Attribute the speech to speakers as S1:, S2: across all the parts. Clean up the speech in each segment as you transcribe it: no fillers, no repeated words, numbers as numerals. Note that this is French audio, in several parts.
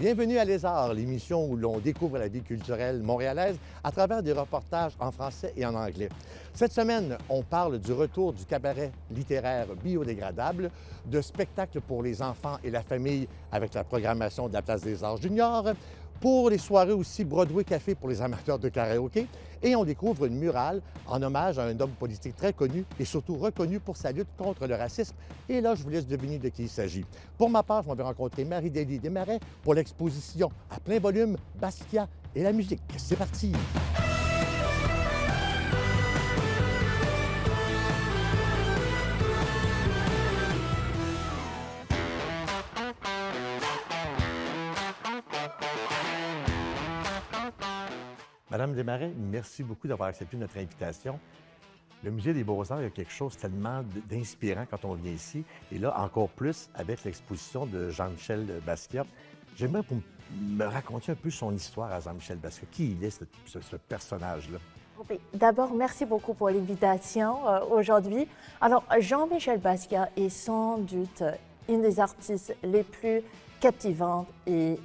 S1: Bienvenue à Lézard, l'émission où l'on découvre la vie culturelle montréalaise à travers des reportages en français et en anglais. Cette semaine, on parle du retour du cabaret littéraire biodégradable, de spectacles pour les enfants et la famille avec la programmation de la Place des Arts Juniors, pour les soirées aussi Broadway Café pour les amateurs de karaoké, et on découvre une murale en hommage à un homme politique très connu et surtout reconnu pour sa lutte contre le racisme. Et là, je vous laisse deviner de qui il s'agit. Pour ma part, je m'en vais rencontrer Marie-Délie Desmarais pour l'exposition à plein volume Basquiat et la musique. C'est parti! Madame Desmarais, merci beaucoup d'avoir accepté notre invitation. Le Musée des Beaux-Arts, il y a quelque chose tellement d'inspirant quand on vient ici. Et là, encore plus avec l'exposition de Jean-Michel Basquiat. J'aimerais que vous me racontiez un peu son histoire à Jean-Michel Basquiat. Qui il est, ce personnage-là?
S2: D'abord, merci beaucoup pour l'invitation aujourd'hui. Alors, Jean-Michel Basquiat est sans doute une des artistes les plus captivantes et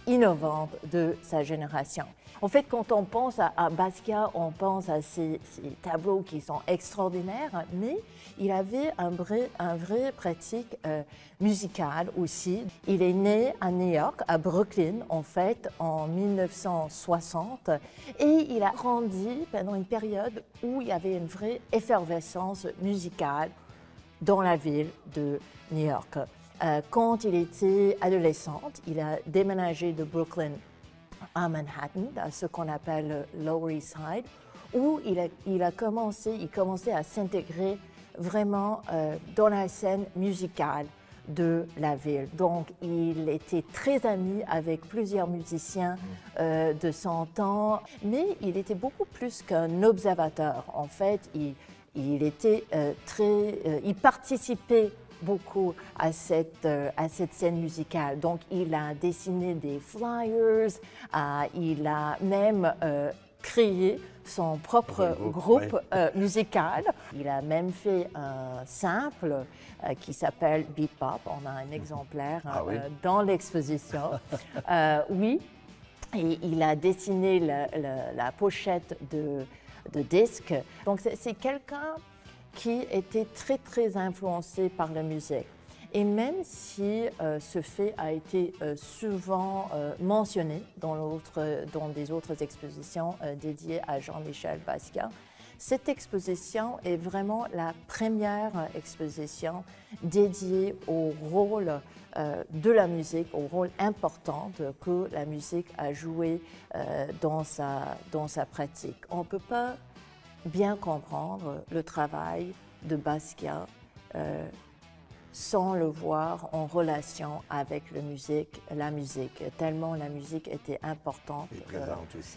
S2: innovantes de sa génération. En fait, quand on pense à Basquiat, on pense à ces tableaux qui sont extraordinaires, mais il avait un vrai pratique musicale aussi. Il est né à New York, à Brooklyn, en fait, en 1960, et il a grandi pendant une période où il y avait une vraie effervescence musicale dans la ville de New York. Quand il était adolescente, il a déménagé de Brooklyn à Manhattan, à ce qu'on appelle Lower East Side, où il commençait à s'intégrer vraiment dans la scène musicale de la ville. Donc, il était très ami avec plusieurs musiciens de son temps, mais il était beaucoup plus qu'un observateur. En fait, il participait beaucoup à cette scène musicale. Donc, il a dessiné des flyers, il a même créé son propre groupe musical. Il a même fait un sample qui s'appelle Beat Pop. On a un exemplaire dans l'exposition. Oui, et il a dessiné la pochette de disque. Donc, c'est quelqu'un qui était très influencé par la musique. Et même si ce fait a été souvent mentionné dans des autres expositions dédiées à Jean-Michel Basquiat, cette exposition est vraiment la première exposition dédiée au rôle de la musique, au rôle important que la musique a joué dans sa pratique. On ne peut pas bien comprendre le travail de Basquiat sans le voir en relation avec la musique, tellement la musique était importante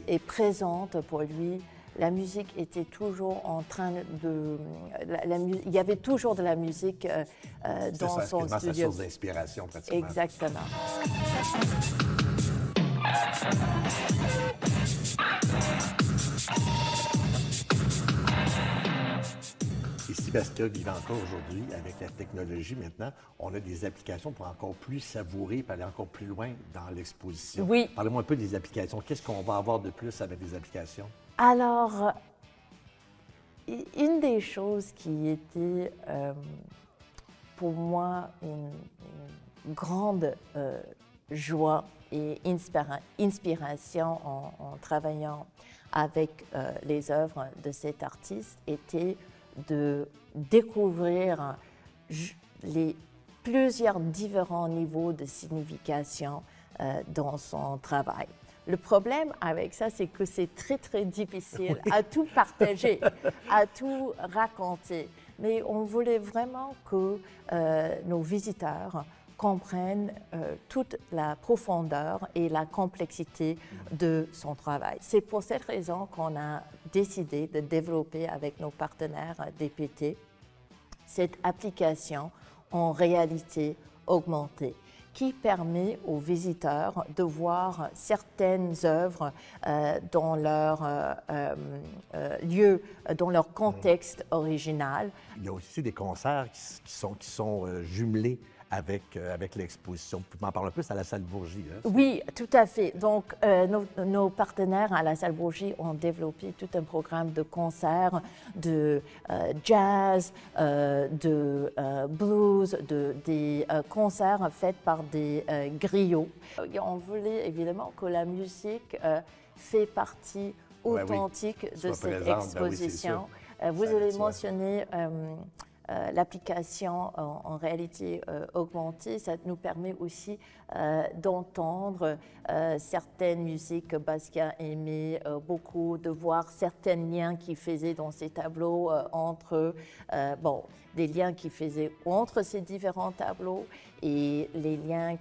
S2: et présente pour lui. La musique était toujours en train de... il y avait toujours de la musique dans son studio.
S1: C'est sa source d'inspiration, pratiquement.
S2: Exactement.
S1: Et si Basquiat vivait encore aujourd'hui, avec la technologie maintenant, on a des applications pour encore plus savourer et aller encore plus loin dans l'exposition.
S2: Oui.
S1: Parlez-moi un peu des applications. Qu'est-ce qu'on va avoir de plus avec des applications?
S2: Alors, une des choses qui était pour moi une grande joie et inspiration en travaillant avec les œuvres de cet artiste était de découvrir les plusieurs différents niveaux de signification dans son travail. Le problème avec ça, c'est que c'est très difficile à tout partager, à tout raconter. Mais on voulait vraiment que nos visiteurs comprennent toute la profondeur et la complexité de son travail. C'est pour cette raison qu'on a décidé de développer avec nos partenaires DPT cette application en réalité augmentée qui permet aux visiteurs de voir certaines œuvres dans leur lieu, dans leur contexte original.
S1: Il y a aussi des concerts qui sont jumelés avec l'exposition. Tu m'en parles un peu, c'est à la salle Bourgie. Hein?
S2: Oui, tout à fait. Donc, nos partenaires à la salle Bourgie ont développé tout un programme de concerts, de jazz, de blues, des concerts faits par des griots. Et on voulait évidemment que la musique fait partie authentique de cette exposition. Vous avez mentionné l'application en réalité augmentée. Ça nous permet aussi d'entendre certaines musiques que Basquiat aimait beaucoup, de voir certains liens qu'il faisait dans ses tableaux des liens qu'il faisait entre ces différents tableaux et les liens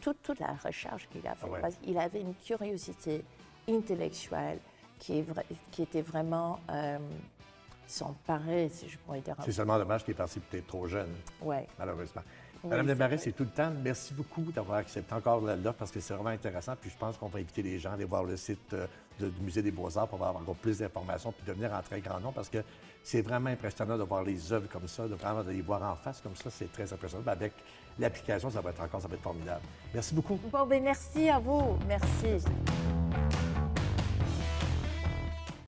S2: toute la recherche qu'il a fait. Parce qu'il avait une curiosité intellectuelle qui était vraiment sans pareil, si je pourrais dire.
S1: C'est seulement dommage qu'il est parti peut-être trop jeune, malheureusement.
S2: Oui,
S1: Madame Desmarais, c'est tout le temps. Merci beaucoup d'avoir accepté encore l'offre parce que c'est vraiment intéressant. Puis je pense qu'on va inviter les gens à aller voir le site du Musée des Beaux-Arts pour avoir encore plus d'informations puis de venir en très grand nombre parce que c'est vraiment impressionnant de voir les œuvres comme ça, de vraiment les voir en face comme ça. C'est très impressionnant. Avec l'application, ça va être formidable. Merci beaucoup.
S2: Bon, ben merci à vous. Merci.